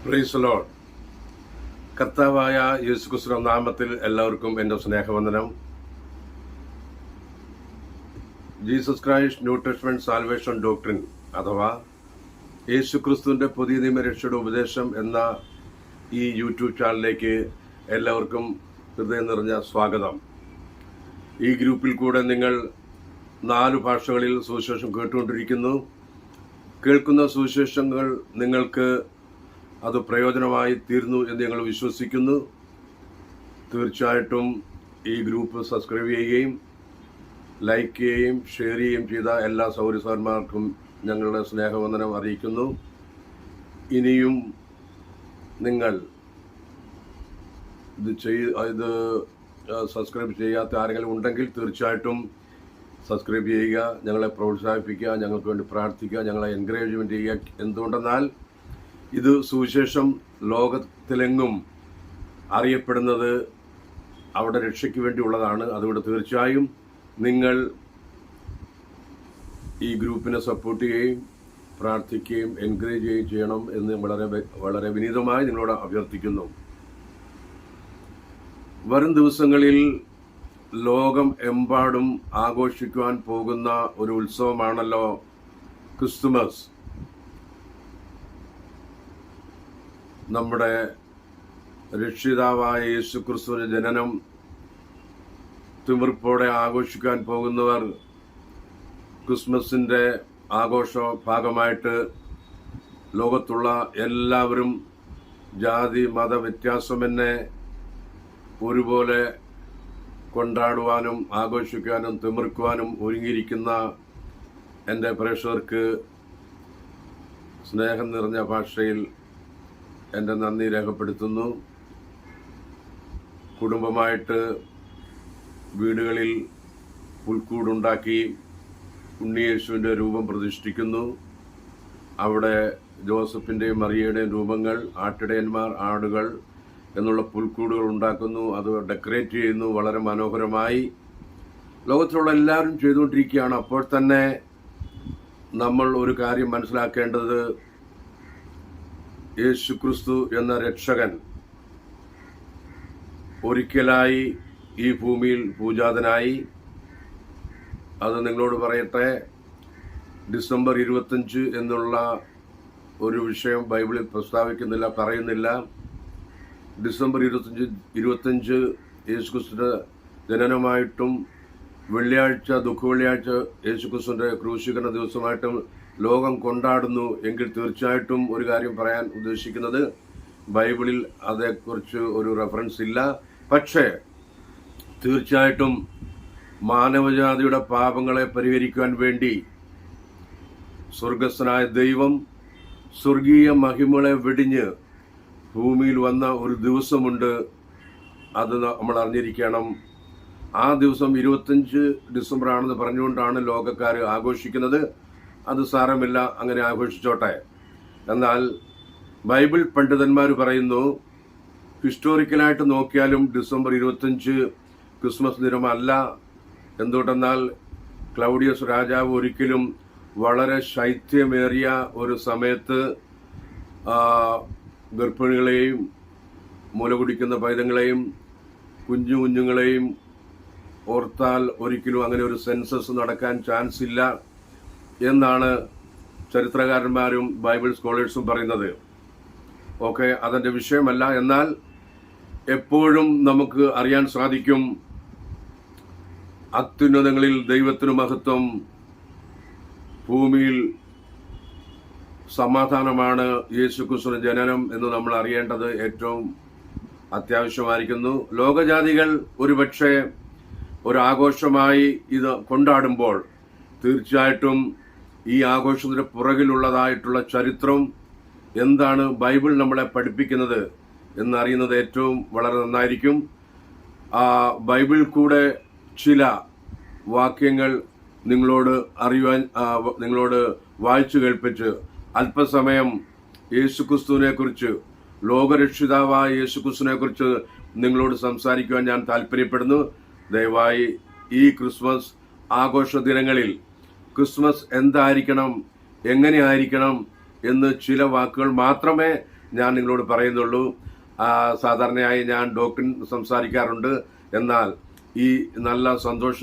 Praise the Lord. കർത്താവായ യേശുക്രിസ്തുവിന്റെ നാമത്തിൽ എല്ലാവർക്കും എൻ്റെ സ്നേഹവന്ദനം. Jesus Christ new testament salvation doctrine അഥവാ യേശുക്രിസ്തുവിന്റെ പുതിയ നിയമ രക്ഷയുടെ ഉപദേശം എന്ന ഈ യൂട്യൂബ് ചാനലിലേക്ക് എല്ലാവർക്കും ഹൃദയം നിറഞ്ഞ സ്വാഗതം. ഈ ഗ്രൂപ്പിൽ കൂടെ നിങ്ങൾ 4 ഭാഷകളിൽ സുവിശേഷം കേട്ടുകൊണ്ടിരിക്കുന്നു. കേൾക്കുന്ന സുവിശേഷങ്ങൾ നിങ്ങൾക്ക് അത് പ്രയോജനമായി തീർന്നു എന്ന് ഞങ്ങൾ വിശ്വസിക്കുന്നു. തീർച്ചയായിട്ടും ഈ ഗ്രൂപ്പ് സബ്സ്ക്രൈബ് ചെയ്യുകയും ലൈക്ക് ചെയ്യുകയും ഷെയർ ചെയ്യുകയും ചെയ്ത എല്ലാ സൗരസന്മാർക്കും ഞങ്ങളുടെ സ്നേഹവന്ദനം അറിയിക്കുന്നു. ഇനിയും നിങ്ങൾ ഇത് സബ്സ്ക്രൈബ് ചെയ്യാത്ത ആരെങ്കിലും ഉണ്ടെങ്കിൽ തീർച്ചയായിട്ടും സബ്സ്ക്രൈബ് ചെയ്യുക, ഞങ്ങളെ പ്രോത്സാഹിപ്പിക്കുക, ഞങ്ങൾക്ക് വേണ്ടി പ്രാർത്ഥിക്കുക, ഞങ്ങളെ എൻകറേജ്മെൻറ്റ് ചെയ്യുക. എന്തുകൊണ്ടെന്നാൽ ഇത് സുവിശേഷം ലോകത്തിലെങ്ങും അറിയപ്പെടുന്നത് അവിടെ രക്ഷയ്ക്ക് വേണ്ടിയുള്ളതാണ്. അതുകൊണ്ട് തീർച്ചയായും നിങ്ങൾ ഈ ഗ്രൂപ്പിനെ സപ്പോർട്ട് ചെയ്യുകയും പ്രാർത്ഥിക്കുകയും എൻകറേജ് ചെയ്യുകയും ചെയ്യണം എന്ന് വളരെ വിനീതമായി നിങ്ങളോട് അഭ്യർത്ഥിക്കുന്നു. വരും ദിവസങ്ങളിൽ ലോകം എമ്പാടും ആഘോഷിക്കുവാൻ പോകുന്ന ഒരു ഉത്സവമാണല്ലോ ക്രിസ്തുമസ്. നമ്മുടെ രക്ഷിതാവായ യേശുക്രിസ്തുവിന്റെ ജനനം തിമിർപ്പോടെ ആഘോഷിക്കാൻ പോകുന്നവർ ക്രിസ്മസിന്റെ ആഘോഷ ഭാഗമായിട്ട് ലോകത്തുള്ള എല്ലാവരും ജാതി മത വ്യത്യാസമെന്നെ ഒരുപോലെ കൊണ്ടാടുവാനും ആഘോഷിക്കാനും തിമിർക്കുവാനും ഒരുങ്ങിയിരിക്കുന്ന എൻ്റെ പ്രേക്ഷകർക്ക് സ്നേഹം നിറഞ്ഞ ഭാഷയിൽ എൻ്റെ നന്ദി രേഖപ്പെടുത്തുന്നു. കുടുംബമായിട്ട് വീടുകളിൽ പുൽക്കൂടുണ്ടാക്കി ഉണ്ണിയേശുവിൻ്റെ രൂപം പ്രതിഷ്ഠിക്കുന്നു. അവിടെ ജോസഫിൻ്റെയും മറിയയുടെയും രൂപങ്ങൾ, ആട്ടിടയന്മാർ, ആടുകൾ എന്നുള്ള പുൽക്കൂടുകൾ ഉണ്ടാക്കുന്നു. അത് ഡെക്കറേറ്റ് ചെയ്യുന്നു വളരെ മനോഹരമായി. ലോകത്തിലുള്ള എല്ലാവരും ചെയ്തുകൊണ്ടിരിക്കുകയാണ്. അപ്പോൾ തന്നെ നമ്മൾ ഒരു കാര്യം മനസ്സിലാക്കേണ്ടത്, യേശുക്രിസ്തു എന്ന രക്ഷകൻ ഒരിക്കലായി ഈ ഭൂമിയിൽ പൂജാതനായി. അത് നിങ്ങളോട് പറയട്ടെ, ഡിസംബർ 25 എന്നുള്ള ഒരു വിഷയം ബൈബിളിൽ പ്രസ്താവിക്കുന്നില്ല, പറയുന്നില്ല. ഡിസംബർ 25 യേശുക്രിസ്തുവിന്റെ ജനനമായിട്ടും വെള്ളിയാഴ്ച ദുഃഖവെള്ളിയാഴ്ച യേശുക്രിസ്തുവിന്റെ ക്രൂശീകരണ ദിവസമായിട്ടും ലോകം കൊണ്ടാടുന്നു എങ്കിൽ തീർച്ചയായിട്ടും ഒരു കാര്യം പറയാൻ ഉദ്ദേശിക്കുന്നത്, ബൈബിളിൽ അതേക്കുറിച്ച് ഒരു റെഫറൻസ് ഇല്ല. പക്ഷേ തീർച്ചയായിട്ടും മാനവജാതിയുടെ പാപങ്ങളെ പരിഹരിക്കുവാൻ വേണ്ടി സ്വർഗസ്ഥനായ ദൈവം സ്വർഗീയ മഹിമകളെ വെടിഞ്ഞ് ഭൂമിയിൽ വന്ന ഒരു ദിവസമുണ്ട്. അത് നമ്മൾ അറിഞ്ഞിരിക്കണം. ആ ദിവസം 25 ഡിസംബർ ആണെന്ന് പറഞ്ഞുകൊണ്ടാണ് ലോകക്കാർ ആഘോഷിക്കുന്നത്. അത് സാരമില്ല, അങ്ങനെ ആഘോഷിച്ചോട്ടെ. എന്നാൽ ബൈബിൾ പണ്ഡിതന്മാർ പറയുന്നു, ഹിസ്റ്റോറിക്കലായിട്ട് നോക്കിയാലും ഡിസംബർ 25 ക്രിസ്മസ് ദിനമല്ല. എന്തുകൊണ്ടെന്നാൽ ക്ലൗഡിയസ് രാജാവ് ഒരിക്കലും വളരെ ശൈത്യമേറിയ ഒരു സമയത്ത് ഗർഭിണികളെയും മുല കുടിക്കുന്ന പൈതങ്ങളെയും കുഞ്ഞുങ്ങളെയും ഓർത്താൽ ഒരിക്കലും അങ്ങനെ ഒരു സെൻസസ് നടക്കാൻ ചാൻസ് ഇല്ല എന്നാണ് ചരിത്രകാരന്മാരും ബൈബിൾ സ്കോളേഴ്സും പറയുന്നത്. ഓക്കെ, അതിൻ്റെ വിഷയമല്ല. എന്നാൽ എപ്പോഴും നമുക്ക് അറിയാൻ സാധിക്കും, അത്യുന്നതങ്ങളിൽ ദൈവത്തിനു മഹത്വം, ഭൂമിയിൽ സമാധാനമാണ് യേശുക്രിസ്തുവിന്റെ ജനനം എന്ന് നമ്മൾ അറിയേണ്ടത് ഏറ്റവും അത്യാവശ്യമായിരിക്കുന്നു. ലോകജാതികൾ ഒരുപക്ഷെ ഒരു ആഘോഷമായി ഇത് കൊണ്ടാടുമ്പോൾ തീർച്ചയായിട്ടും ഈ ആഘോഷത്തിന്റെ പുറകിലുള്ളതായിട്ടുള്ള ചരിത്രം എന്താണ്, ബൈബിൾ നമ്മളെ പഠിപ്പിക്കുന്നത് എന്നറിയുന്നത് ഏറ്റവും വളരെ നന്നായിരിക്കും. ബൈബിൾ കൂടെ ചില വാക്യങ്ങൾ നിങ്ങളോട് വായിച്ചു കേൾപ്പിച്ച് അല്പസമയം യേശുക്രിസ്തുവിനെ കുറിച്ച്, ലോകരക്ഷിതാവായ യേശുക്രിസ്തുവിനെ കുറിച്ച് നിങ്ങളോട് സംസാരിക്കുവാൻ ഞാൻ താല്പര്യപ്പെടുന്നു. ദയവായി ഈ ക്രിസ്മസ് ആഘോഷ ദിനങ്ങളിൽ ക്രിസ്മസ് എന്തായിരിക്കണം, എങ്ങനെയായിരിക്കണം എന്ന് ചില വാക്കുകൾ മാത്രമേ ഞാൻ നിങ്ങളോട് പറയുന്നുള്ളൂ. സാധാരണയായി ഞാൻ ഡോക്ടറിൻ സംസാരിക്കാറുണ്ട്. എന്നാൽ ഈ നല്ല സന്തോഷ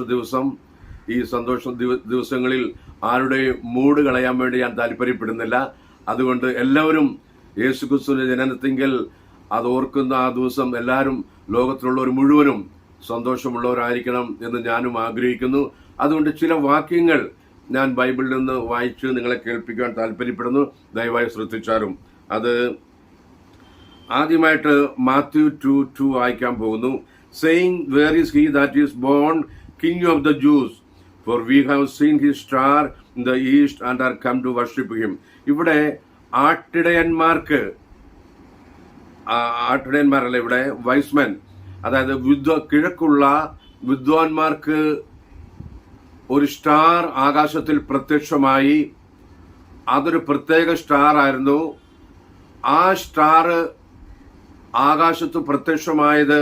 ദിവസങ്ങളിൽ ആരുടെയും മൂഡ് കളയാൻ വേണ്ടി ഞാൻ താല്പര്യപ്പെടുന്നില്ല. അതുകൊണ്ട് എല്ലാവരും യേശുക്രിസ്തുവിന്റെ ജനനത്തിങ്കൽ അത് ഓർക്കുന്ന ആ ദിവസം എല്ലാവരും ലോകത്തിലുള്ളവർ മുഴുവനും സന്തോഷമുള്ളവരായിരിക്കണം എന്ന് ഞാനും ആഗ്രഹിക്കുന്നു. അതുകൊണ്ട് ചില വാക്യങ്ങൾ ഞാൻ ബൈബിളിൽ നിന്ന് വായിച്ച് നിങ്ങളെ കേൾപ്പിക്കാൻ താല്പര്യപ്പെടുന്നു. ദയവായി ശ്രദ്ധിച്ചാലും. അത് ആദ്യമായിട്ട് മാത്യു 2:2 വായിക്കാൻ പോകുന്നു. Saying, Where is he that is born King of the Jews? For we have seen his star in the east and are come to worship him. ഇവിടെ ആട്ടിടയന്മാരല്ല, ഇവിടെ വൈസ്മെൻ, അതായത് കിഴക്കുള്ള വിദ്വാൻമാർക്ക് ഒരു സ്റ്റാർ ആകാശത്തിൽ പ്രത്യക്ഷമായി. അതൊരു പ്രത്യേക സ്റ്റാർ ആയിരുന്നു. ആ സ്റ്റാർ ആകാശത്ത് പ്രത്യക്ഷമായത്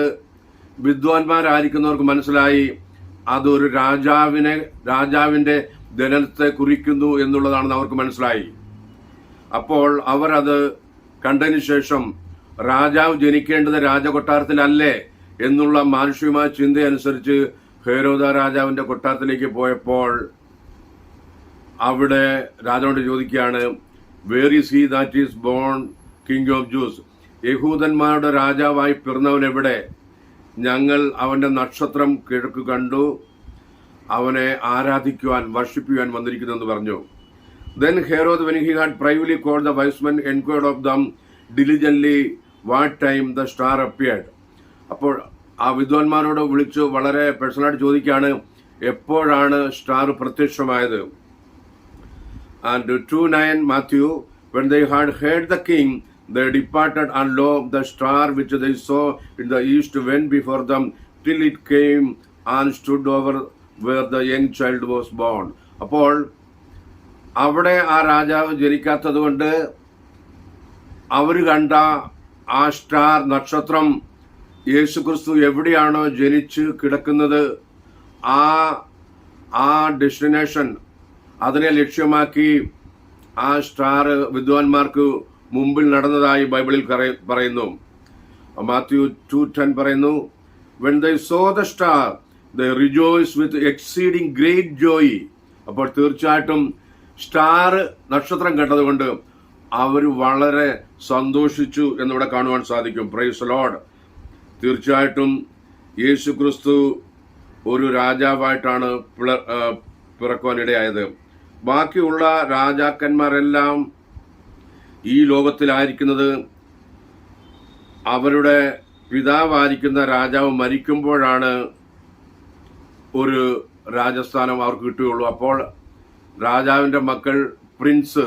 വിദ്വാൻമാരായിരിക്കുന്നവർക്ക് മനസ്സിലായി അതൊരു രാജാവിന്റെ ജനനത്തെ കുറിക്കുന്നു എന്നുള്ളതാണെന്ന് അവർക്ക് മനസ്സിലായി. അപ്പോൾ അവർ അത് കണ്ടതിന് ശേഷം രാജാവ് ജനിക്കേണ്ടത് രാജകൊട്ടാരത്തിലല്ലേ എന്നുള്ള മാനുഷികമായ ചിന്തയനുസരിച്ച് ഹെരോദ രാജാവിന്റെ കൊട്ടാരത്തിലേക്ക് പോയപ്പോൾ അവിടെ രാജാവിനോട് ചോദിക്കുകയാണ്, where is he that is born king of Jews? യഹൂദന്മാരുടെ രാജാവായി പിറന്നവൻ എവിടെ? ഞങ്ങൾ അവന്റെ നക്ഷത്രം കിഴക്ക് കണ്ടു, അവനെ ആരാധിക്കുവാൻ വർഷിപ്പിക്കുവാൻ വന്നിരിക്കുന്നു എന്ന് പറഞ്ഞു. Then Herod, when he had privately called the wise men, inquired of them diligently what time the star appeared. അപ്പോൾ ആ വിദ്വാൻമാരോട് വിളിച്ചു വളരെ പേഴ്സണലായിട്ട് ചോദിക്കുകയാണ്, എപ്പോഴാണ് star പ്രത്യക്ഷമായത്? And 2:9 Matthew, when they had heard the king, they departed, and lo, the star which they saw in the east went before them till it came and stood over where the young child was born. അപ്പോൾ അവിടെ ആ രാജാവ് ജനിക്കാത്തത് കൊണ്ട് അവർ കണ്ട ആ star നക്ഷത്രം യേശുക്രിസ്തു എവിടെയാണോ ജനിച്ച് കിടക്കുന്നത് ആ ഡെസ്റ്റിനേഷൻ അതിനെ ലക്ഷ്യമാക്കി ആ സ്റ്റാർ വിദ്വാൻമാർക്ക് മുമ്പിൽ നടന്നതായി ബൈബിളിൽ പറയുന്നു. മാത്യു 2:10 പറയുന്നു, when they saw the star they rejoiced with exceeding great joy. അപ്പോൾ തീർച്ചയായിട്ടും സ്റ്റാർ നക്ഷത്രം കണ്ടതുകൊണ്ട് അവർ വളരെ സന്തോഷിച്ചു എന്നിവിടെ കാണുവാൻ സാധിക്കും. Praise the Lord. തീർച്ചയായിട്ടും യേശുക്രിസ്തു ഒരു രാജാവായിട്ടാണ് പിറക്കുവാനിടയായത്. ബാക്കിയുള്ള രാജാക്കന്മാരെല്ലാം ഈ ലോകത്തിലായിരിക്കുന്നത് അവരുടെ പിതാവായിരിക്കുന്ന രാജാവ് മരിക്കുമ്പോഴാണ് ഒരു രാജസ്ഥാനം അവർക്ക് കിട്ടുകയുള്ളൂ. അപ്പോൾ രാജാവിന്റെ മക്കൾ പ്രിൻസ്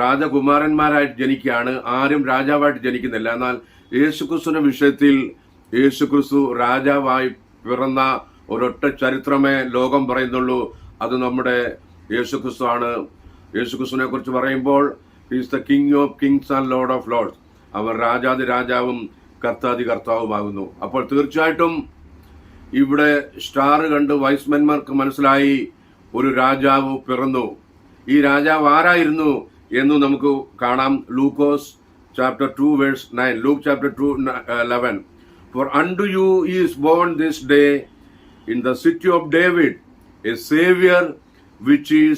രാജകുമാരന്മാരായിട്ട് ജനിക്കുകയാണ്, ആരും രാജാവായിട്ട് ജനിക്കുന്നില്ല. എന്നാൽ യേശുക്രിസ്തുവിന്റെ വിഷയത്തിൽ യേശുക്രിസ്തു രാജാവായി പിറന്ന ഒരൊറ്റ ചരിത്രമേ ലോകം പറയുന്നുള്ളൂ. അത് നമ്മുടെ യേശുക്രിസ്തു ആണ്. യേശുക്രിസ്തുവിനെ കുറിച്ച് പറയുമ്പോൾ is the king of kings and lord of lords. അവർ രാജാതി രാജാവും കർത്താതി കർത്താവുമാകുന്നു. അപ്പോൾ തീർച്ചയായിട്ടും ഇവിടെ സ്റ്റാർ കണ്ട് വൈസ്മെന്മാർക്ക് മനസ്സിലായി ഒരു രാജാവ് പിറന്നു. ഈ രാജാവ് ആരായിരുന്നു എന്ന് നമുക്ക് കാണാം. ലൂക്കോസ് chapter 2 verse 9. Luke chapter 2:11. For unto you is born this day in the city of David a Savior, which is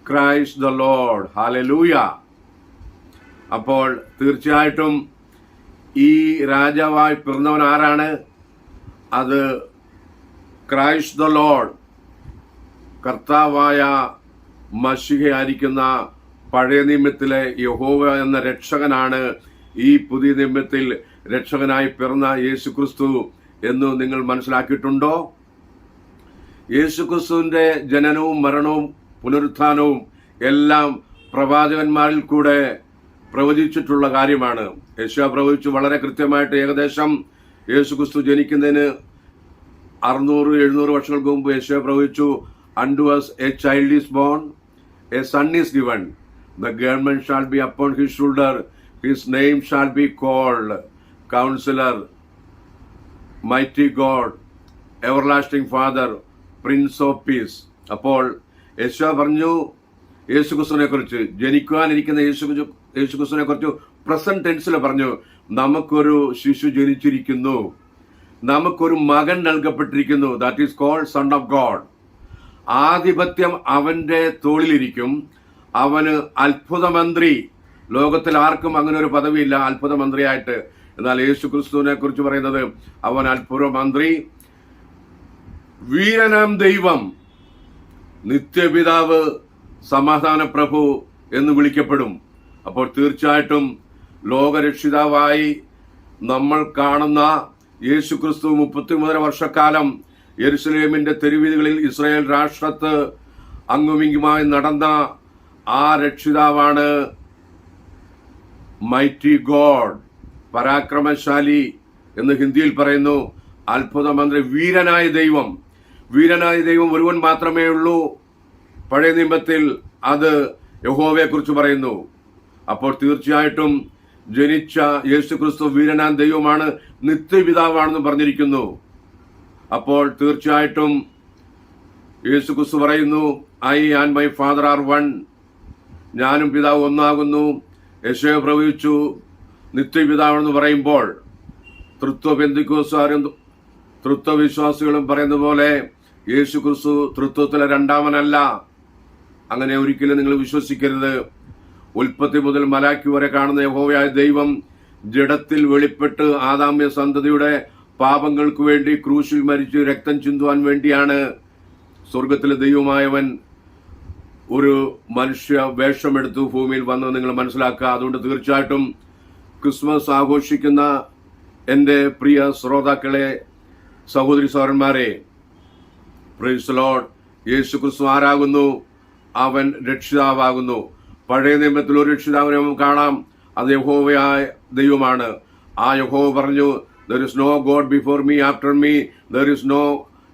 Christ the Lord. Hallelujah. അപ്പോൾ തീർച്ചയായിട്ടും ഈ രാജാവായി പിറന്നവൻ ആരാണ്? അത് ക്രൈസ്റ്റ് ദ ലോർഡ്, കർത്താവായ മശിഹയായിരിക്കുന്ന പഴയ നിയമത്തിലെ യഹോവ എന്ന രക്ഷകനാണ് ഈ പുതിയ നിയമത്തിൽ രക്ഷകനായി പിറന്ന യേശുക്രിസ്തു എന്ന് നിങ്ങൾ മനസ്സിലാക്കിയിട്ടുണ്ടോ? യേശുക്രിസ്തുവിന്റെ ജനനവും മരണവും പുനരുത്ഥാനവും എല്ലാം പ്രവാചകന്മാരിൽ കൂടെ പ്രവചിച്ചിട്ടുള്ള കാര്യമാണ്. യെശയ്യാ പ്രവചിച്ചു വളരെ കൃത്യമായിട്ട്. ഏകദേശം യേശുക്രിസ്തു ജനിക്കുന്നതിന് 600-700 വർഷങ്ങൾക്ക് മുമ്പ് യെശയ്യാ പ്രവചിച്ചു, unto us a child is born, a son is given, the government shall be upon his shoulder, his name shall be called Counselor, Mighty God, Everlasting Father, Prince of Peace. അപ്പോൾ യെശയ്യാ പറഞ്ഞു യേശുക്രിസ്തുവിനെ കുറിച്ച്, ജനിക്കുവാനിരിക്കുന്ന യേശുക്രിസ്തുവിനെ കുറിച്ച് പ്രസന്റ് ടെൻസിൽ പറഞ്ഞു, നമുക്കൊരു ശിശു ജനിച്ചിരിക്കുന്നു, നമുക്കൊരു മകൻ നൽകപ്പെട്ടിരിക്കുന്നു, that is called son of God. ആധിപത്യം അവന്റെ തോളിലിരിക്കും, അവന് അത്ഭുതമന്ത്രി. ലോകത്തിൽ ആർക്കും അങ്ങനെ ഒരു പദവിയില്ല അത്ഭുതമന്ത്രിയായിട്ട്. എന്നാൽ യേശുക്രിസ്തുവിനെ കുറിച്ച് പറയുന്നത് അവൻ അത്ഭുതമന്ത്രി, വീരനാം ദൈവം, നിത്യപിതാവ്, സമാധാന പ്രഭു എന്ന് വിളിക്കപ്പെടും. അപ്പോൾ തീർച്ചയായിട്ടും ലോകരക്ഷിതാവായി നമ്മൾ കാണുന്ന യേശുക്രിസ്തു 33 വർഷക്കാലം യെരുശലേമിന്റെ തെരുവീതികളിൽ ഇസ്രായേൽ രാഷ്ട്രത്ത് അങ്ങുമിങ്ങുമായി നടന്ന ആ രക്ഷിതാവാണ് മൈറ്റി ഗോഡ്, പരാക്രമശാലി എന്ന് ഹിന്ദിയിൽ പറയുന്നു, അത്ഭുതമന്ത്രി, വീരനായ ദൈവം. വീരനായ ദൈവം ഒരുവൻ മാത്രമേ ഉള്ളൂ. പഴയ നിയമത്തിൽ അത് യഹോവയെ കുറിച്ച് പറയുന്നു. അപ്പോൾ തീർച്ചയായിട്ടും ജനിച്ച യേശുക്രിസ്തു വീരനാൻ ദൈവമാണ്, നിത്യപിതാവാണെന്ന് പറഞ്ഞിരിക്കുന്നു. അപ്പോൾ തീർച്ചയായിട്ടും യേശുക്രിസ്തു പറയുന്നു, I and my father are one, ഞാനും പിതാവ് ഒന്നാകുന്നു. യെശയ്യാ പ്രവചിച്ചു നിത്യപിതാവെന്ന് പറയുമ്പോൾ തൃത്വവിശ്വാസികളും പറയുന്ന പോലെ യേശുക്രിസ്തു തൃത്വത്തിലെ രണ്ടാമനല്ല. അങ്ങനെ ഒരിക്കലും നിങ്ങൾ വിശ്വസിക്കരുത്. ഉൽപ്പത്തി മുതൽ മലാക്കി വരെ കാണുന്ന യഹോവയായ ദൈവം ജഡത്തിൽ വെളിപ്പെട്ട് ആദാമ്യ സന്തതിയുടെ പാപങ്ങൾക്ക് വേണ്ടി ക്രൂശിൽ മരിച്ച് രക്തം ചിന്തുവാൻ വേണ്ടിയാണ് സ്വർഗത്തിലെ ദൈവമായവൻ ഒരു മനുഷ്യ വേഷമെടുത്തു ഭൂമിയിൽ വന്നത് നിങ്ങൾ മനസ്സിലാക്കുക. അതുകൊണ്ട് തീർച്ചയായിട്ടും ക്രിസ്മസ് ആഘോഷിക്കുന്ന എൻ്റെ പ്രിയ ശ്രോതാക്കളെ, സഹോദരി സഹോദരന്മാരെ, പ്രൈസ് ദി ലോർഡ്. യേശുക്രിസ്തു ആരാകുന്നു? അവൻ രക്ഷിതാവാകുന്നു. പഴയ നിയമത്തിൽ ഒരു രക്ഷിതാവിനെ നമുക്ക് കാണാം, അത് യഹോവയായ ദൈവമാണ്. ആ യഹോവ പറഞ്ഞു, there is no God before me, after me there is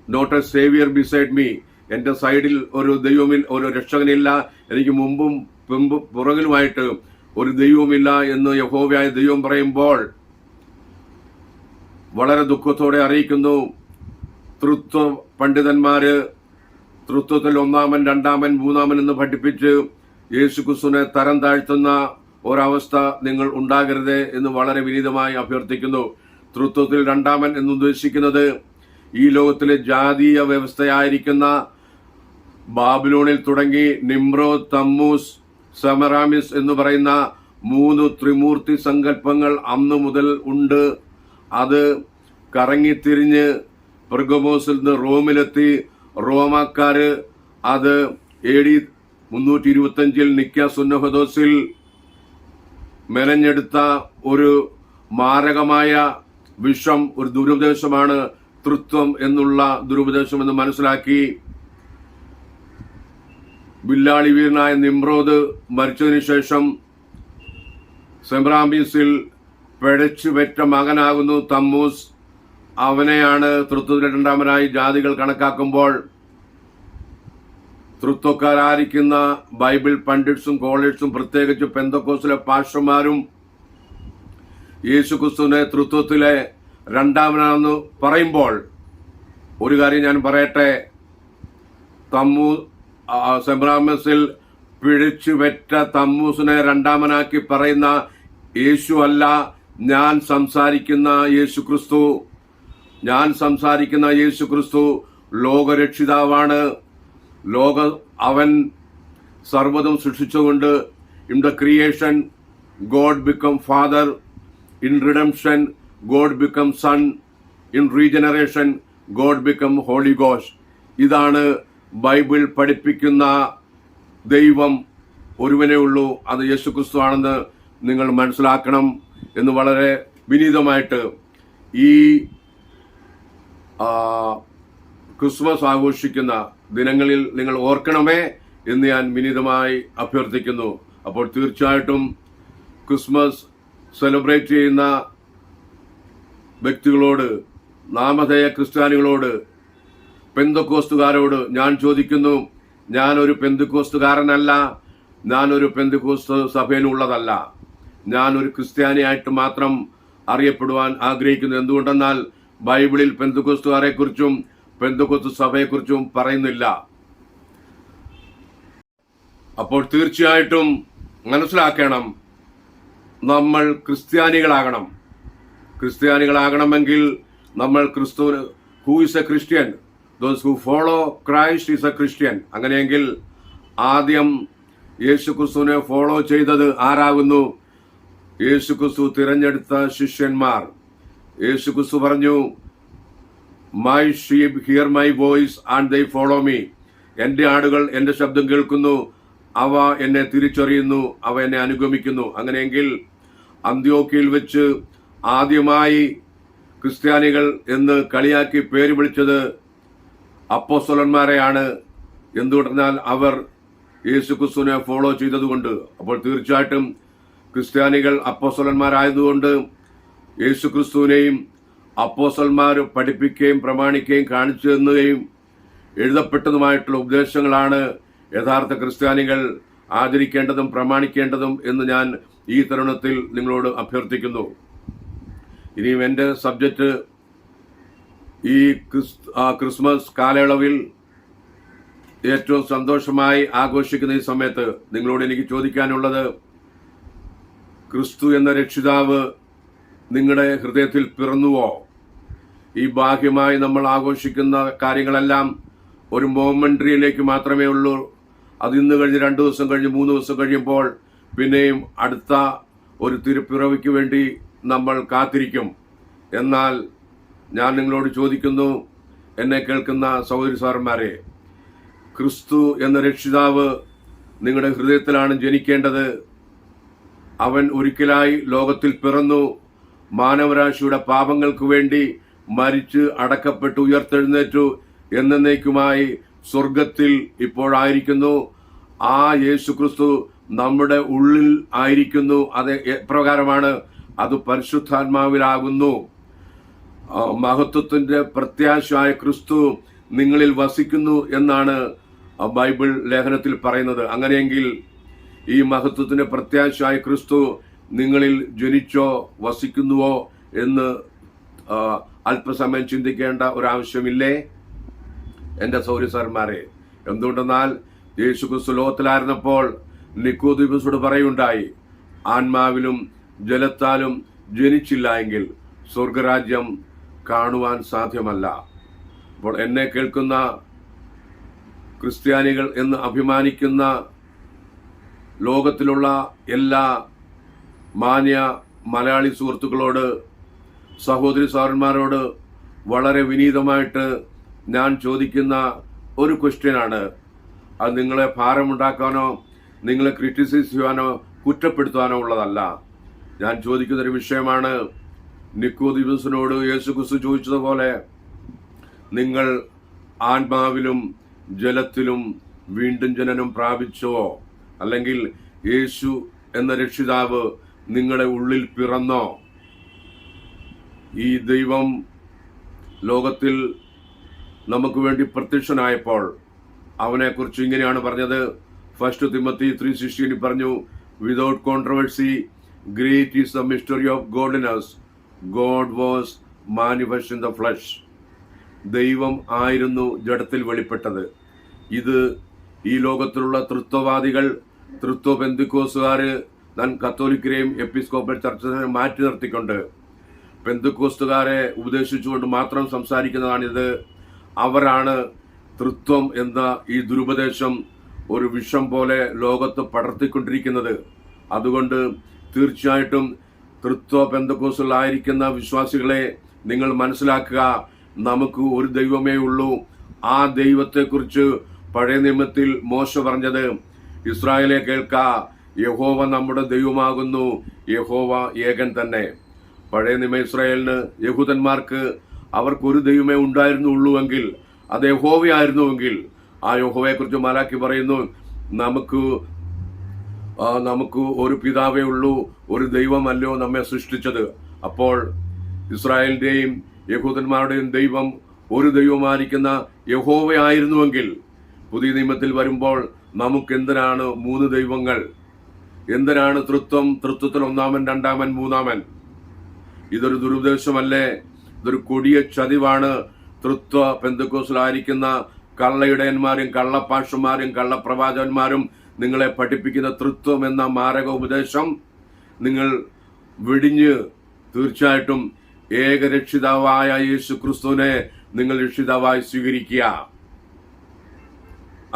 not a savior beside me. എന്റെ സൈഡിൽ ഒരു ദൈവമില്ല, ഒരു രക്ഷകനില്ല, എനിക്ക് മുമ്പും പുറകിലുമായിട്ട് ഒരു ദൈവമില്ല എന്ന് യഹോവയായ ദൈവം പറയുമ്പോൾ വളരെ ദുഃഖത്തോടെ അറിയിക്കുന്നു. തൃത്വ പണ്ഡിതന്മാര് തൃത്വത്തിൽ ഒന്നാമൻ, രണ്ടാമൻ, മൂന്നാമൻ എന്ന് പഠിപ്പിച്ച് യേശുക്രിസ്തുവിനെ തരം താഴ്ത്തുന്ന ഒരവസ്ഥ നിങ്ങൾ ഉണ്ടാകരുത് എന്ന് വളരെ വിനീതമായി അഭ്യർത്ഥിക്കുന്നു. തൃത്വത്തിൽ രണ്ടാമൻ എന്നുദ്ദേശിക്കുന്നത് ഈ ലോകത്തിലെ ജാതീയ വ്യവസ്ഥയായിരിക്കുന്ന ബാബിലോണിൽ തുടങ്ങി നിമ്രോദ്, തമ്മൂസ്, സെമറാമിസ് എന്ന് പറയുന്ന 3 ത്രിമൂർത്തി സങ്കല്പങ്ങൾ അന്നു മുതൽ ഉണ്ട്. അത് കറങ്ങിത്തിരിഞ്ഞ് പെർഗമോസിൽ നിന്ന് റോമിലെത്തി. റോമാക്കാര് അത് AD 325 നിക്ക സുന്നഹദോസിൽ മെനഞ്ഞെടുത്ത ഒരു മാരകമായ വിഷം, ഒരു ദുരുപദേശമാണ് തൃത്വം എന്നുള്ള ദുരുപദേശം എന്ന് മനസ്സിലാക്കി ബില്ലാളി വീരനായ നിമ്രോദ് മരിച്ചതിനു ശേഷം സെമ്രാമീസിൽ പിഴച്ചു പെറ്റ മകനാകുന്നു തമ്മൂസ്. അവനെയാണ് തൃത്വത്തിലെ രണ്ടാമനായി ജാതികൾ കണക്കാക്കുമ്പോൾ തൃത്വക്കാരായിരിക്കുന്ന ബൈബിൾ പണ്ഡിറ്റ്സും കോളേഴ്സും പ്രത്യേകിച്ച് പെന്തക്കോസ്തിലെ പാസ്റ്റർമാരും യേശുക്രിസ്തുവിനെ തൃത്വത്തിലെ രണ്ടാമനാണെന്ന് പറയുമ്പോൾ ഒരു കാര്യം ഞാൻ പറയട്ടെ, സെമ്രാമസിൽ പിഴച്ചുപെറ്റ തമ്മൂസിനെ രണ്ടാമനാക്കി പറയുന്ന യേശു അല്ല ഞാൻ സംസാരിക്കുന്ന യേശുക്രിസ്തു. ഞാൻ സംസാരിക്കുന്ന യേശുക്രിസ്തു ലോകരക്ഷിതാവാണ്. അവൻ സർവ്വതും സൃഷ്ടിച്ചുകൊണ്ട് in the creation God become father, in redemption God become son, in regeneration God become holy ghost. ഇതാണ് ബൈബിൾ പഠിപ്പിക്കുന്ന ദൈവം. ഒരുവനേ ഉള്ളൂ, അത് യേശുക്രിസ്തു ആണെന്ന് നിങ്ങൾ മനസ്സിലാക്കണം എന്ന് വളരെ വിനീതമായിട്ട് ഈ ക്രിസ്മസ് ആഘോഷിക്കുന്ന ദിനങ്ങളിൽ നിങ്ങൾ ഓർക്കണമേ എന്ന് ഞാൻ വിനീതമായി അഭ്യർത്ഥിക്കുന്നു. അപ്പോൾ തീർച്ചയായിട്ടും ക്രിസ്മസ് സെലിബ്രേറ്റ് ചെയ്യുന്ന വ്യക്തികളോട്, നാമധേയ ക്രിസ്ത്യാനികളോട്, പെന്തക്കോസ്തുകാരോട് ഞാൻ ചോദിക്കുന്നു, ഞാനൊരു പെന്തക്കോസ്തുകാരനല്ല, ഞാനൊരു പെന്തക്കോസ്തു സഭയിലുള്ളതല്ല, ഞാനൊരു ക്രിസ്ത്യാനിയായിട്ട് മാത്രം അറിയപ്പെടുവാൻ ആഗ്രഹിക്കുന്നു. എന്തുകൊണ്ടെന്നാൽ ബൈബിളിൽ പെന്തക്കോസ്തുകാരെ കുറിച്ചും പെന്തക്കോസ്തു സഭയെക്കുറിച്ചും പറയുന്നില്ല. അപ്പോൾ തീർച്ചയായിട്ടും മനസ്സിലാക്കണം, നമ്മൾ ക്രിസ്ത്യാനികളാകണം. ക്രിസ്ത്യാനികളാകണമെങ്കിൽ നമ്മൾ ക്രിസ്തുവിന് who is A Christian, those who follow Christ is A Christian. അങ്ങനെയെങ്കിൽ ആദ്യം യേശു ക്രിസ്തുവിനെ ഫോളോ ചെയ്തത് ആരാകുന്നു? യേശു ക്രിസ്തു തിരഞ്ഞെടുത്ത ശിഷ്യന്മാർ. യേശു ക്രിസ്തു പറഞ്ഞു, my sheep here my voice and they follow me. എൻ്റെ ആടുകൾ എൻ്റെ ശബ്ദം കേൾക്കുന്നു, അവ എന്നെ തിരിച്ചറിയുന്നു, അവ എന്നെ അനുഗമിക്കുന്നു. അങ്ങനെയെങ്കിൽ അന്ത്യോക്യയിൽ വെച്ച് ആദ്യമായി ക്രിസ്ത്യാനികൾ എന്ന് കളിയാക്കി പേര് വിളിച്ചത് അപ്പോസ്തലന്മാരെയാണ്. എന്തുകൊണ്ടെന്നാൽ അവർ യേശു ക്രിസ്തുവിനെ ഫോളോ ചെയ്തതുകൊണ്ട്. അപ്പോൾ തീർച്ചയായിട്ടും ക്രിസ്ത്യാനികൾ അപ്പോസ്തലന്മാരായതുകൊണ്ട് യേശു ക്രിസ്തുവിനെയും അപ്പോസ്തലന്മാർ പഠിപ്പിക്കുകയും പ്രമാണിക്കുകയും കാണിച്ചു തന്നുകയും എഴുതപ്പെട്ടതുമായിട്ടുള്ള ഉപദേശങ്ങളാണ് യഥാർത്ഥ ക്രിസ്ത്യാനികൾ ആചരിക്കേണ്ടതും പ്രമാണിക്കേണ്ടതും എന്ന് ഞാൻ ഈ തരുണത്തിൽ നിങ്ങളോട് അഭ്യർത്ഥിക്കുന്നു. ഇനിയും എൻ്റെ സബ്ജക്റ്റ് ഈ ക്രിസ്മസ് കാലയളവിൽ ഏറ്റവും സന്തോഷമായി ആഘോഷിക്കുന്ന ഈ സമയത്ത് നിങ്ങളോട് എനിക്ക് ചോദിക്കാനുള്ളത്, ക്രിസ്തു എന്ന രക്ഷിതാവ് നിങ്ങളുടെ ഹൃദയത്തിൽ പിറന്നുവോ? ഈ ബാഹ്യമായി നമ്മൾ ആഘോഷിക്കുന്ന കാര്യങ്ങളെല്ലാം ഒരു മൊമെന്ററിയിലേക്ക് മാത്രമേ ഉള്ളൂ. അത് ഇന്ന് കഴിഞ്ഞ് 2 ദിവസം കഴിഞ്ഞ് 3 ദിവസം കഴിയുമ്പോൾ പിന്നെയും അടുത്ത ഒരു തിരുപ്പിറവിക്ക് വേണ്ടി നമ്മൾ കാത്തിരിക്കും. എന്നാൽ ഞാൻ നിങ്ങളോട് ചോദിക്കുന്നു, എന്നെ കേൾക്കുന്ന സഹോദരി സഹോദരന്മാരെ, ക്രിസ്തു എന്ന രക്ഷിതാവ് നിങ്ങളുടെ ഹൃദയത്തിലാണ് ജനിക്കേണ്ടത്. അവൻ ഒരിക്കലായി ലോകത്തിൽ പിറന്നു, മാനവരാശിയുടെ പാപങ്ങൾക്ക് വേണ്ടി മരിച്ച് അടക്കപ്പെട്ടു ഉയർത്തെഴുന്നേറ്റു, എന്നേക്കുമായി സ്വർഗത്തിൽ ഇപ്പോഴായിരിക്കുന്നു. ആ യേശു ക്രിസ്തു നമ്മുടെ ഉള്ളിൽ ആയിരിക്കുന്നു. അത് എപ്രകാരമാണ്? അത് പരിശുദ്ധാത്മാവിലാകുന്നു. മഹത്വത്തിന്റെ പ്രത്യാശയായ ക്രിസ്തു നിങ്ങളിൽ വസിക്കുന്നു എന്നാണ് ബൈബിൾ ലേഖനത്തിൽ പറയുന്നത്. അങ്ങനെയെങ്കിൽ ഈ മഹത്വത്തിന്റെ പ്രത്യാശയായ ക്രിസ്തു നിങ്ങളിൽ ജനിച്ചോ വസിക്കുന്നുവോ എന്ന് അല്പസമയം ചിന്തിക്കേണ്ട ഒരാവശ്യമില്ലേ എന്റെ സൗരസന്മാരെ? എന്തുകൊണ്ടെന്നാൽ യേശു ക്രിസ്തു ലോകത്തിലായിരുന്നപ്പോൾ നിക്കോദീമോസോട് പറയുണ്ടായി, ആത്മാവിലും ജലത്താലും ജനിച്ചില്ല എങ്കിൽ സ്വർഗരാജ്യം കാണുവാൻ സാധ്യമല്ല. അപ്പോൾ എന്നെ കേൾക്കുന്ന ക്രിസ്ത്യാനികൾ എന്ന് അഭിമാനിക്കുന്ന ലോകത്തിലുള്ള എല്ലാ മാന്യ മലയാളി സുഹൃത്തുക്കളോട്, സഹോദരി സഹോദരന്മാരോട് വളരെ വിനീതമായിട്ട് ഞാൻ ചോദിക്കുന്ന ഒരു ക്വസ്റ്റ്യനാണ്. അത് നിങ്ങളെ ഭാരമുണ്ടാക്കാനോ നിങ്ങളെ ക്രിറ്റിസൈസ് ചെയ്യാനോ കുറ്റപ്പെടുത്താനോ ഉള്ളതല്ല. ഞാൻ ചോദിക്കുന്നൊരു വിഷയമാണ്. നിക്കോദീമോസിനോട് യേശു ക്രിസ്തു ചോദിച്ചതുപോലെ, നിങ്ങൾ ആത്മാവിലും ജലത്തിലും വീണ്ടും ജനനം പ്രാപിച്ചോ? അല്ലെങ്കിൽ യേശു എന്ന രക്ഷിതാവ് നിങ്ങളുടെ ഉള്ളിൽ പിറന്നോ? ഈ ദൈവം ലോകത്തിൽ നമുക്ക് വേണ്ടി പ്രത്യക്ഷനായപ്പോൾ അവനെക്കുറിച്ച് ഇങ്ങനെയാണ് പറഞ്ഞത്. 1 തിമോത്തി 3:16 പറഞ്ഞു, without controversy great is the mystery of godliness, God was manifest in the flush. ദൈവം ആയിരുന്നു ജഡത്തിൽ വെളിപ്പെട്ടത്. ഇത് ഈ ലോകത്തിലുള്ള തൃത്വവാദികൾ, തൃത്വ പെന്തിക്കോസുകാര്, ഞാൻ കത്തോലിക്കരെയും എപ്പിസ്കോപ്പൽ ചർച്ചിനെ മാറ്റി നിർത്തിക്കൊണ്ട് പെന്തിക്കോസ്തുകാരെ ഉപദേശിച്ചുകൊണ്ട് മാത്രം സംസാരിക്കുന്നതാണിത്. അവരാണ് തൃത്വം എന്ന ഈ ദുരുപദേശം ഒരു വിഷം പോലെ ലോകത്ത് പടർത്തിക്കൊണ്ടിരിക്കുന്നത്. അതുകൊണ്ട് തീർച്ചയായിട്ടും തൃത്വ പെന്തക്കോസ്തിലായിരിക്കുന്ന വിശ്വാസികളെ നിങ്ങൾ മനസ്സിലാക്കുക, നമുക്ക് ഒരു ദൈവമേ ഉള്ളൂ. ആ ദൈവത്തെക്കുറിച്ച് പഴയ നിയമത്തിൽ മോശ പറഞ്ഞത്, ഇസ്രായേലെ കേൾക്ക, യഹോവ നമ്മുടെ ദൈവമാകുന്നു, യഹോവ ഏകൻ തന്നെ. പഴയ നിയമ ഇസ്രായേലിന്, യഹൂദന്മാർക്ക് അവർക്കൊരു ദൈവമേ ഉണ്ടായിരുന്നുള്ളൂവെങ്കിൽ, അത് യഹോവയായിരുന്നുവെങ്കിൽ, ആ യഹോവയെക്കുറിച്ച് മലാക്കി പറയുന്നു, നമുക്ക് ഒരു പിതാവേ ഉള്ളൂ, ഒരു ദൈവമല്ലോ നമ്മെ സൃഷ്ടിച്ചത്. അപ്പോൾ ഇസ്രായേലിന്റെയും യഹൂദന്മാരുടെയും ദൈവം ഒരു ദൈവമായിരിക്കുന്ന യഹോവയായിരുന്നുവെങ്കിൽ, പുതിയ നിയമത്തിൽ വരുമ്പോൾ നമുക്ക് എന്തിനാണ് 3 ദൈവങ്ങൾ? എന്തിനാണ് തൃത്വം? തൃത്വത്തിൽ ഒന്നാമൻ, രണ്ടാമൻ, മൂന്നാമൻ. ഇതൊരു ദുരുദ്ദേശമല്ലേ? ഇതൊരു കൊടിയ ചതിവാണ്. തൃത്വ പെന്തക്കോസ്തിലായിരിക്കുന്ന കള്ളയിടയന്മാരും കള്ളപ്പാഷന്മാരും കള്ളപ്രവാചകന്മാരും നിങ്ങളെ പഠിപ്പിക്കുന്ന തൃത്വം എന്ന മാരക ഉപദേശം നിങ്ങൾ വെടിഞ്ഞ് തീർച്ചയായിട്ടും ഏകരക്ഷിതാവായ യേശു ക്രിസ്തുവിനെ നിങ്ങൾ രക്ഷിതാവായി സ്വീകരിക്കുക.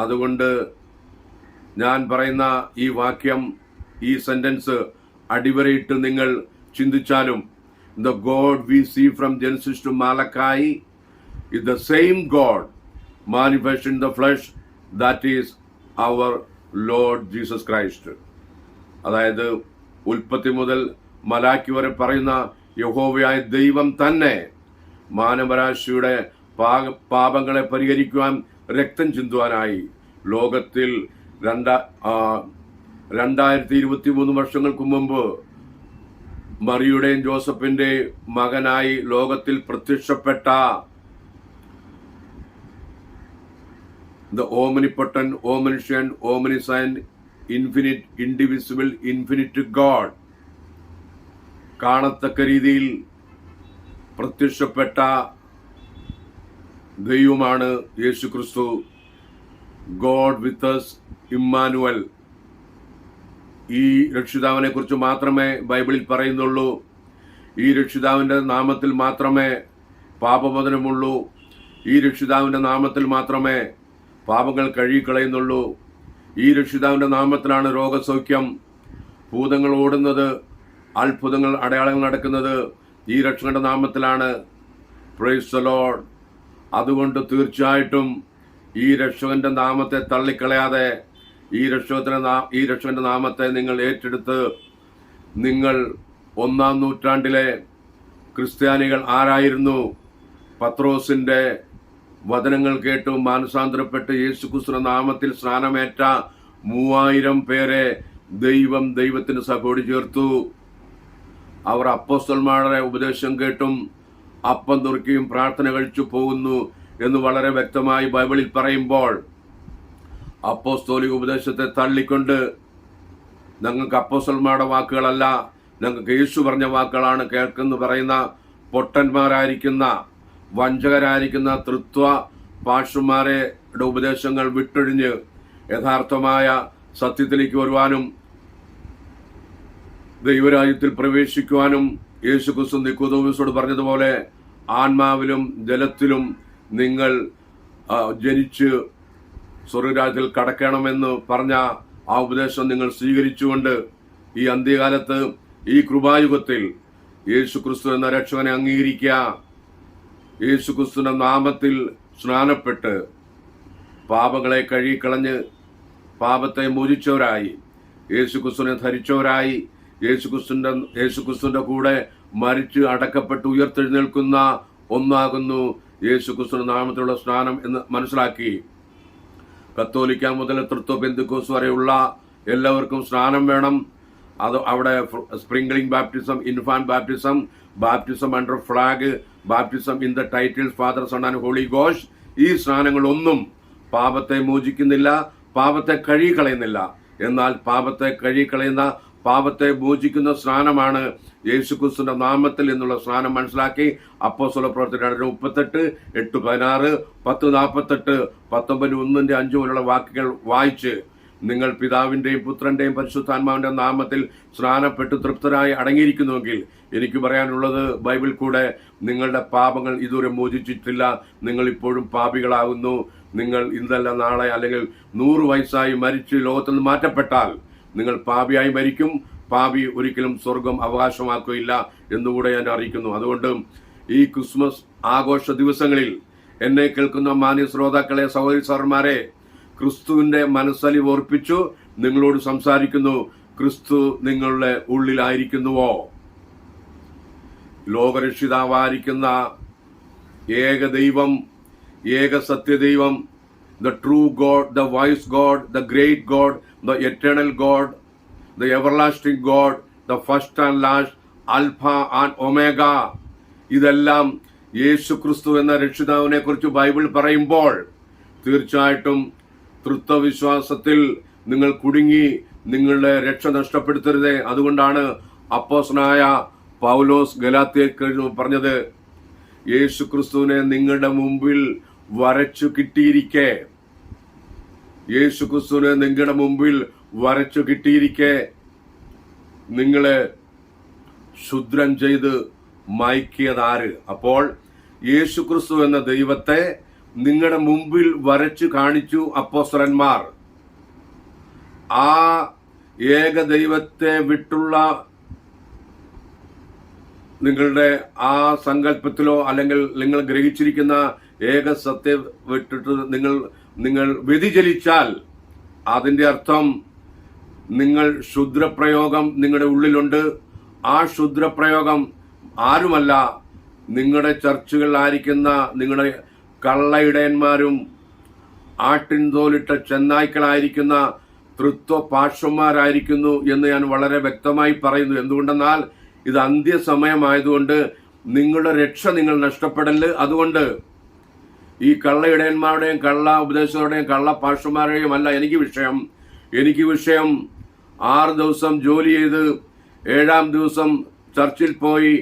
അതുകൊണ്ട് ഞാൻ പറയുന്ന ഈ വാക്യം, ഈ സെന്റൻസ് അടിവരയിട്ട് നിങ്ങൾ ചിന്തിച്ചാലും, the God we see from Genesis to Malachi is the same God manifest in the flesh, that is our Lord Jesus Christ. അതായത് ഉൽപ്പത്തി മുതൽ മലാക്കി വരെ പറയുന്ന യഹോവയായ ദൈവം തന്നെ മാനവരാശിയുടെ പാപങ്ങളെ പരിഹരിക്കുവാൻ രക്തം ചിന്തുവാനായി ലോകത്തിൽ 2023 വർഷങ്ങൾക്ക് മുമ്പ് മറിയുടെയും ജോസഫിന്റെ മകനായി ലോകത്തിൽ പ്രത്യക്ഷപ്പെട്ട the omnipotent, omniscient, omniscient, infinite, indivisible, infinite God, കാണത്തക്ക രീതിയിൽ പ്രത്യക്ഷപ്പെട്ട ദൈവമാണ് യേശു ക്രിസ്തു. God with us, Emmanuel. ഈ രക്ഷിതാവിനെ കുറിച്ച് മാത്രമേ ബൈബിളിൽ പറയുന്നുള്ളൂ. ഈ രക്ഷിതാവിന്റെ നാമത്തിൽ മാത്രമേ പാപമോചനമുള്ളൂ. ഈ രക്ഷിതാവിന്റെ നാമത്തിൽ മാത്രമേ പാപങ്ങൾ കഴുകിക്കളയുന്നുള്ളൂ. ഈ രക്ഷിതാവിന്റെ നാമത്തിലാണ് രോഗസൗഖ്യം, ഭൂതങ്ങൾ ഓടുന്നത്, അത്ഭുതങ്ങൾ, അടയാളങ്ങൾ നടക്കുന്നത് ഈ രക്ഷകന്റെ നാമത്തിലാണ്. Praise the Lord. അതുകൊണ്ട് തീർച്ചയായിട്ടും ഈ രക്ഷകന്റെ നാമത്തെ തള്ളിക്കളയാതെ ഈ രക്ഷകന്റെ നാമത്തെ നിങ്ങൾ ഏറ്റെടുത്ത്, നിങ്ങൾ 1-ാം നൂറ്റാണ്ടിലെ ക്രിസ്ത്യാനികൾ ആരായിരുന്നു? പത്രോസിന്റെ വചനങ്ങൾ കേട്ടു മാനസാന്തരപ്പെട്ട് യേശുക്രിസ്തുവിന്റെ നാമത്തിൽ സ്നാനമേറ്റ 3000 പേരെ ദൈവത്തിന് സഭയോട് ചേർത്തു. അവർ അപ്പോസ്തലന്മാരുടെ ഉപദേശം കേട്ടും അപ്പം നുറുക്കിയും പ്രാർത്ഥന കഴിച്ചു പോകുന്നു എന്ന് വളരെ വ്യക്തമായി ബൈബിളിൽ പറയുമ്പോൾ, അപ്പോസ്തോലിക ഉപദേശത്തെ തള്ളിക്കൊണ്ട് ഞങ്ങൾക്ക് അപ്പോസ്തലന്മാരുടെ വാക്കുകളല്ല, ഞങ്ങൾക്ക് യേശു പറഞ്ഞ വാക്കുകളാണ് കേൾക്കുന്നു പറയുന്ന പൊട്ടന്മാരായിരിക്കുന്ന, വഞ്ചകരായിരിക്കുന്ന തൃത്വ പാഷന്മാരുടെ ഉപദേശങ്ങൾ വിട്ടൊഴിഞ്ഞ് യഥാർത്ഥമായ സത്യത്തിലേക്ക് വരുവാനും ദൈവരാജ്യത്തിൽ പ്രവേശിക്കുവാനും യേശുക്രിസ്തു നിക്കോദോമോസോട് പറഞ്ഞതുപോലെ ആത്മാവിലും ജലത്തിലും നിങ്ങൾ ജനിച്ച് സ്വർഗരാജ്യത്തിൽ കടക്കണമെന്ന് പറഞ്ഞ ആ ഉപദേശം നിങ്ങൾ സ്വീകരിച്ചുകൊണ്ട് ഈ അന്ത്യകാലത്ത്, ഈ കൃപായുഗത്തിൽ യേശുക്രിസ്തു എന്ന രക്ഷകനെ അംഗീകരിക്കുക. യേശുക്രിസ്തുവിന്റെ നാമത്തിൽ സ്നാനപ്പെട്ട് പാപങ്ങളെ കഴുകിക്കളഞ്ഞ് പാപത്തെ മോചിച്ചവരായി, യേശുക്രിസ്തുവിനെ ധരിച്ചവരായി, യേശുക്രിസ്തുവിന്റെ കൂടെ മരിച്ച് അടക്കപ്പെട്ട് ഉയർത്തെഴുന്നേൽക്കുന്ന ഒന്നാകുന്നു യേശുക്രിസ്തുവിന്റെ നാമത്തിലുള്ള സ്നാനം എന്ന് മനസ്സിലാക്കി കത്തോലിക്ക മുതൽ തൃത്വ പെന്തക്കോസ്ത് വരെയുള്ള എല്ലാവർക്കും സ്നാനം വേണം. അത് അവിടെ sprinkling baptism, infant baptism, baptism under flag, baptism in the titles father, son and holy ghost. ഈ സ്നാനങ്ങളൊന്നും പാപത്തെ മോചിക്കുന്നില്ല, പാപത്തെ കഴുകിക്കളയുന്നില്ല. എന്നാൽ പാപത്തെ കഴുകിക്കളയുന്ന, പാപത്തെ മോചിക്കുന്ന സ്നാനമാണ് യേശുക്രിസ്തുവിന്റെ നാമത്തിൽ എന്നുള്ള സ്നാനം മനസ്സിലാക്കി അപ്പോസ്തല പ്രവൃത്തി 2:38, 8:16, 10:48, 19:1-5 മുതലുള്ള വാക്യങ്ങൾ വായിച്ച് നിങ്ങൾ പിതാവിന്റെയും പുത്രന്റെയും പരിശുദ്ധാത്മാവിന്റെ നാമത്തിൽ സ്നാനപ്പെട്ട് തൃപ്തരായി അടങ്ങിയിരിക്കുന്നുവെങ്കിൽ എനിക്ക് പറയാനുള്ളത്, ബൈബിൾ കൂടെ നിങ്ങളുടെ പാപങ്ങൾ ഇതുവരെ മോചിച്ചിട്ടില്ല, നിങ്ങൾ ഇപ്പോഴും പാപികളാകുന്നു. നിങ്ങൾ ഇന്നല്ല നാളെ അല്ലെങ്കിൽ 100 വയസ്സായി മരിച്ച് ലോകത്തിൽ നിന്ന് മാറ്റപ്പെട്ടാൽ നിങ്ങൾ പാപിയായി മരിക്കും. പാപി ഒരിക്കലും സ്വർഗം അവകാശമാക്കുകയില്ല എന്നുകൂടെ ഞാൻ അറിയിക്കുന്നു. അതുകൊണ്ട് ഈ ക്രിസ്മസ് ആഘോഷ ദിവസങ്ങളിൽ എന്നെ കേൾക്കുന്ന മാന്യ ശ്രോതാക്കളെ, സഹോദരി സഹോദരന്മാരെ, ക്രിസ്തുവിന്റെ മനസ്സലിവ് ഓർപ്പിച്ചു നിങ്ങളോട് സംസാരിക്കുന്നു. ക്രിസ്തു നിങ്ങളുടെ ഉള്ളിലായിരിക്കുന്നുവോ? ലോകരക്ഷിതാവായിരിക്കുന്ന ഏക ദൈവം, ഏക സത്യദൈവം, the true God, the wise God, the great God, the eternal God, the everlasting God, the first and last, Alpha and Omega. ഇതെല്ലാം യേശു ക്രിസ്തു എന്ന രക്ഷിതാവിനെ കുറിച്ച് ബൈബിൾ പറയുമ്പോൾ തീർച്ചയായിട്ടും തൃത്വവിശ്വാസത്തിൽ നിങ്ങൾ കുടുങ്ങി നിങ്ങളുടെ രക്ഷ നഷ്ടപ്പെടുത്തരുതേ. അതുകൊണ്ടാണ് അപ്പോസ്തലനായ പൗലോസ് ഗലാത്യർക്ക് പറഞ്ഞത്, യേശു ക്രിസ്തുവിനെ നിങ്ങളുടെ മുമ്പിൽ വരച്ചു കിട്ടിയിരിക്കെ, യേശു ക്രിസ്തുവിനെ നിങ്ങളുടെ മുമ്പിൽ വരച്ചു കിട്ടിയിരിക്കെ നിങ്ങളെ ക്ഷുദ്രം ചെയ്ത് മയക്കിയതാര്? അപ്പോൾ യേശുക്രിസ്തു എന്ന ദൈവത്തെ നിങ്ങളുടെ മുമ്പിൽ വരച്ചു കാണിച്ചു അപ്പോസ്തലന്മാർ. ആ ഏക ദൈവത്തെ വിട്ടുള്ള നിങ്ങളുടെ ആ സങ്കല്പത്തിലോ അല്ലെങ്കിൽ നിങ്ങൾ ഗ്രഹിച്ചിരിക്കുന്ന ഏക സത്യം വിട്ടിട്ട് നിങ്ങൾ വ്യതിചലിച്ചാൽ അതിന്റെ അർത്ഥം നിങ്ങൾ ക്ഷുദ്രപ്രയോഗം നിങ്ങളുടെ ഉള്ളിലുണ്ട്. ആ ക്ഷുദ്രപ്രയോഗം ആരുമല്ല, നിങ്ങളുടെ ചർച്ചുകളിലായിരിക്കുന്ന നിങ്ങളുടെ കള്ളയിടയന്മാരും ആട്ടിൻതോലിട്ട ചെന്നായ്ക്കളായിരിക്കുന്ന തൃത്വ പാർശ്വന്മാരായിരിക്കുന്നു എന്ന് ഞാൻ വളരെ വ്യക്തമായി പറയുന്നു. എന്തുകൊണ്ടെന്നാൽ ഇത് അന്ത്യസമയമായതുകൊണ്ട് നിങ്ങളുടെ രക്ഷ നിങ്ങൾ നഷ്ടപ്പെടല്. അതുകൊണ്ട് ഈ കള്ളയിടയന്മാരുടെയും കള്ള ഉപദേശകരുടെയും കള്ള പാർശ്വന്മാരുടെയും അല്ല എനിക്ക് വിഷയം 6 ദിവസം ജോലി ചെയ്ത് 7-ാം ദിവസം ചർച്ചിൽ പോയി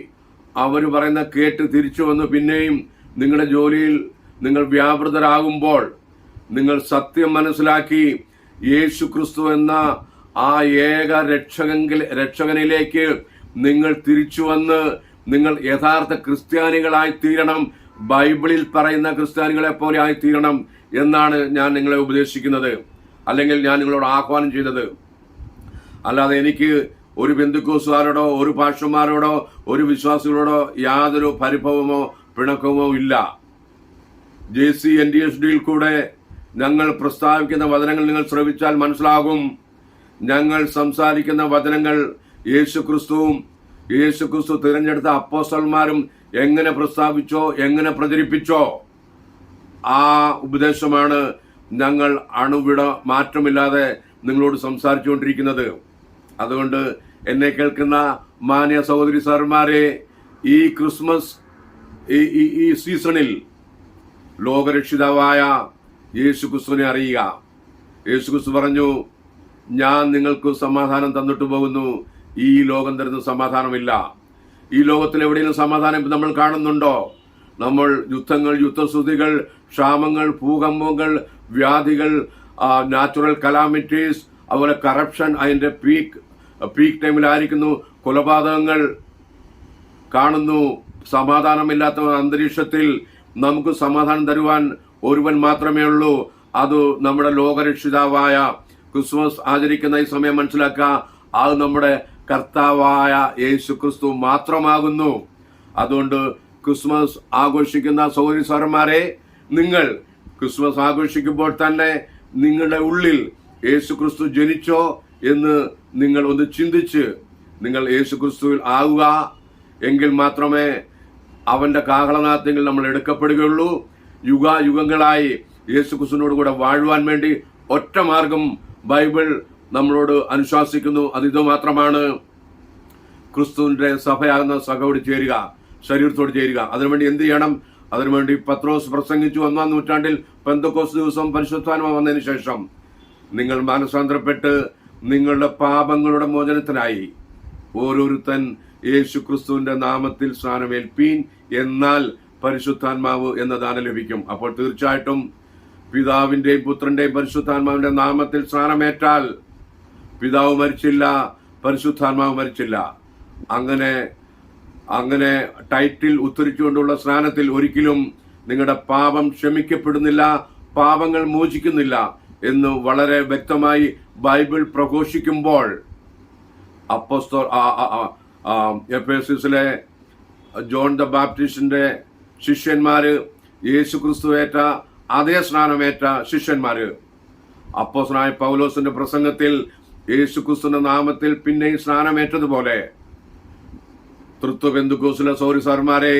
അവർ പറയുന്ന കേട്ട് തിരിച്ചു വന്ന് പിന്നെയും നിങ്ങളുടെ ജോലിയിൽ നിങ്ങൾ വ്യാപൃതരാകുമ്പോൾ നിങ്ങൾ സത്യം മനസ്സിലാക്കി യേശുക്രിസ്തു എന്ന ആ ഏക രക്ഷകനിലേക്ക് നിങ്ങൾ തിരിച്ചു വന്ന് നിങ്ങൾ യഥാർത്ഥ ക്രിസ്ത്യാനികളായി തീരണം. ബൈബിളിൽ പറയുന്ന ക്രിസ്ത്യാനികളെ പോലെ ആയി തീരണം എന്നാണ് ഞാൻ നിങ്ങളെ ഉപദേശിക്കുന്നത്, അല്ലെങ്കിൽ ഞാൻ നിങ്ങളോട് ആഹ്വാനം ചെയ്തത്. അല്ലാതെ എനിക്ക് ഒരു ബന്ധുക്കോസുകാരോടോ ഒരു പാർശ്വന്മാരോടോ ഒരു വിശ്വാസികളോടോ യാതൊരു പരിഭവമോ പിണക്കമോ ഇല്ല. JCNDSDയിൽ കൂടെ ഞങ്ങൾ പ്രസ്താവിക്കുന്ന വചനങ്ങൾ നിങ്ങൾ ശ്രവിച്ചാൽ മനസ്സിലാകും. ഞങ്ങൾ സംസാരിക്കുന്ന വചനങ്ങൾ യേശുക്രിസ്തു തിരഞ്ഞെടുത്ത അപ്പോസ്തലന്മാരും എങ്ങനെ പ്രസ്താവിച്ചോ എങ്ങനെ പ്രചരിപ്പിച്ചോ ആ ഉപദേശമാണ് ഞങ്ങൾ അണുവിട മാറ്റമില്ലാതെ നിങ്ങളോട് സംസാരിച്ചുകൊണ്ടിരിക്കുന്നത്. അതുകൊണ്ട് എന്നെ കേൾക്കുന്ന മാന്യ സഹോദരി സാർമാരെ, ഈ ക്രിസ്മസ് ഈ സീസണിൽ ലോകരക്ഷിതാവായ യേശുക്രിസ്തുവിനെ അറിയുക. യേശുക്രിസ്തു പറഞ്ഞു, ഞാൻ നിങ്ങൾക്ക് സമാധാനം തന്നിട്ട് പോകുന്നു, ഈ ലോകം തരുന്ന സമാധാനമില്ല. ഈ ലോകത്തിൽ എവിടെയെങ്കിലും സമാധാനം നമ്മൾ കാണുന്നുണ്ടോ? നമ്മൾ യുദ്ധങ്ങൾ, യുദ്ധശ്രുതികൾ, ക്ഷാമങ്ങൾ, ഭൂകമ്പങ്ങൾ, വ്യാധികൾ, നാച്ചുറൽ കലാമിറ്റീസ്, അതുപോലെ കറപ്ഷൻ അതിന്റെ പീക്ക് ടൈമിലായിരിക്കുന്നു. കൊലപാതകങ്ങൾ കാണുന്നു. സമാധാനമില്ലാത്ത അന്തരീക്ഷത്തിൽ നമുക്ക് സമാധാനം തരുവാൻ ഒരുവൻ മാത്രമേ ഉള്ളൂ. അത് നമ്മുടെ ലോകരക്ഷിതാവായ ക്രിസ്മസ് ആചരിക്കുന്ന ഈ സമയം മനസ്സിലാക്കുക, അത് നമ്മുടെ കർത്താവായ യേശുക്രിസ്തു മാത്രമാകുന്നു. അതുകൊണ്ട് ക്രിസ്മസ് ആഘോഷിക്കുന്ന സഹോദരി സഹോദരന്മാരെ, നിങ്ങൾ ക്രിസ്മസ് ആഘോഷിക്കുമ്പോൾ തന്നെ നിങ്ങളുടെ ഉള്ളിൽ യേശുക്രിസ്തു ജനിച്ചോ എന്ന് നിങ്ങൾ ഒന്ന് ചിന്തിച്ച് നിങ്ങൾ യേശുക്രിസ്തുവിൽ ആവുക. എങ്കിൽ മാത്രമേ അവന്റെ കാഹളനാദത്തിൽ നമ്മൾ എടുക്കപ്പെടുകയുള്ളൂ. യുഗങ്ങളായി യേശുക്രിസ്തുവിനോട് കൂടെ വാഴുവാൻ വേണ്ടി ഒറ്റ മാർഗം ബൈബിൾ നമ്മളോട് അനുശാസിക്കുന്നു. അതിത് മാത്രമാണ്, ക്രിസ്തുവിന്റെ സഭയാകുന്ന സഭയോട് ചേരുക, ശരീരത്തോട് ചേരുക. അതിനുവേണ്ടി എന്ത് ചെയ്യണം? അതിനുവേണ്ടി പത്രോസ് പ്രസംഗിച്ചു. 1-ാം നൂറ്റാണ്ടിൽ പെന്തക്കോസ്ത് ദിവസം പരിശുദ്ധാത്മാവ് വന്നതിന് ശേഷം നിങ്ങൾ മാനസാന്തരപ്പെട്ട് നിങ്ങളുടെ പാപങ്ങളുടെ മോചനത്തിനായി ഓരോരുത്തൻ യേശുക്രിസ്തുവിന്റെ നാമത്തിൽ സ്നാനമേൽപ്പീൻ, എന്നാൽ പരിശുദ്ധാത്മാവ് എന്ന ദാനം ലഭിക്കും. അപ്പോൾ തീർച്ചയായിട്ടും പിതാവിന്റെയും പുത്രന്റെയും പരിശുദ്ധാത്മാവിന്റെ നാമത്തിൽ സ്നാനമേറ്റാൽ പിതാവ് മരിച്ചില്ല, പരിശുദ്ധാത്മാവ് മരിച്ചില്ല. അങ്ങനെ ടൈറ്റിൽ ഉദ്ധരിച്ചുകൊണ്ടുള്ള സ്നാനത്തിൽ ഒരിക്കലും നിങ്ങളുടെ പാപം ക്ഷമിക്കപ്പെടുന്നില്ല, പാപങ്ങൾ മോചിക്കുന്നില്ല എന്ന് വളരെ വ്യക്തമായി ബൈബിൾ പ്രഘോഷിക്കുമ്പോൾ എഫേസസിലെ ജോൺ ദ ബാപ്റ്റിസ്റ്റിന്റെ ശിഷ്യന്മാര് യേശുക്രിസ്തുവേറ്റ അതേ സ്നാനമേറ്റ ശിഷ്യന്മാര് അപ്പോസ്തലനായ പൗലോസിന്റെ പ്രസംഗത്തിൽ യേശുക്രിസ്തുവിന്റെ നാമത്തിൽ പിന്നെയും സ്നാനമേറ്റതുപോലെ തൃത്വ പെന്തക്കോസ്തിലെ സഹോദരി സഹോദരന്മാരെ,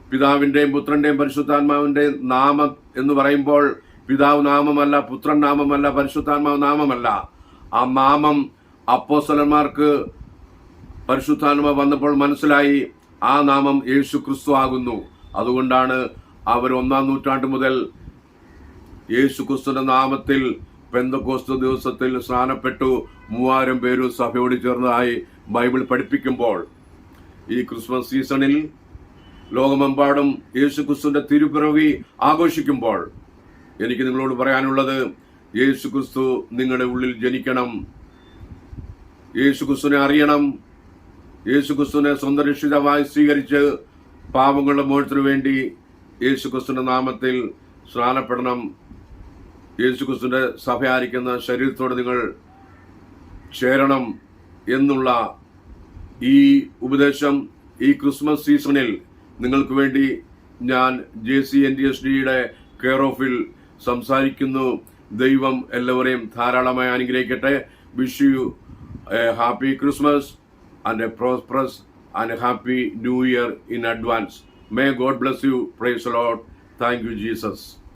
പിതാവിന്റെയും പുത്രന്റെയും പരിശുദ്ധാത്മാവിന്റെയും നാമം എന്ന് പറയുമ്പോൾ പിതാവ് നാമമല്ല, പുത്രൻ നാമമല്ല, പരിശുദ്ധാത്മാവ് നാമമല്ല. ആ നാമം അപ്പോസ്തലന്മാർക്ക് പരിശുദ്ധാത്മാവ് വന്നപ്പോൾ മനസ്സിലായി, ആ നാമം യേശുക്രിസ്തു ആകുന്നു. അതുകൊണ്ടാണ് അവർ 1-ാം നൂറ്റാണ്ട് മുതൽ യേശുക്രിസ്തുവിന്റെ നാമത്തിൽ പെന്തക്കോസ്ത് ദിവസത്തിൽ സ്നാനപ്പെട്ടു 3000 പേര് സഭയോട് ചേർന്നതായി ബൈബിൾ പഠിപ്പിക്കുമ്പോൾ, ഈ ക്രിസ്മസ് സീസണിൽ ലോകമെമ്പാടും യേശുക്രിസ്തുവിന്റെ തിരുപ്പിറവി ആഘോഷിക്കുമ്പോൾ എനിക്ക് നിങ്ങളോട് പറയാനുള്ളത്, യേശുക്രിസ്തു നിങ്ങളുടെ ഉള്ളിൽ ജനിക്കണം, യേശുക്രിസ്തുവിനെ അറിയണം, യേശുക്രിസ്തുവിനെ സ്വന്തം രക്ഷിതാവായി സ്വീകരിച്ച് പാപങ്ങളുടെ മോചനത്തിനു വേണ്ടി യേശുക്രിസ്തുവിന്റെ നാമത്തിൽ സ്നാനപ്പെടണം. യേശുക്രിസ്തുവിന്റെ സഭയായിരിക്കുന്ന ശരീരത്തോട് നിങ്ങൾ ചേരണം എന്നുള്ള ഈ ഉപദേശം ഈ ക്രിസ്മസ് സീസണിൽ നിങ്ങൾക്ക് വേണ്ടി ഞാൻ JCNTSDയുടെ കെയർ ഓഫിൽ സംസാരിക്കുന്നു. ദൈവം എല്ലാവരെയും ധാരാളമായി അനുഗ്രഹിക്കട്ടെ. Wish you A happy Christmas and a prosperous and a happy new year in advance. May God bless you. Praise the Lord. Thank you, Jesus.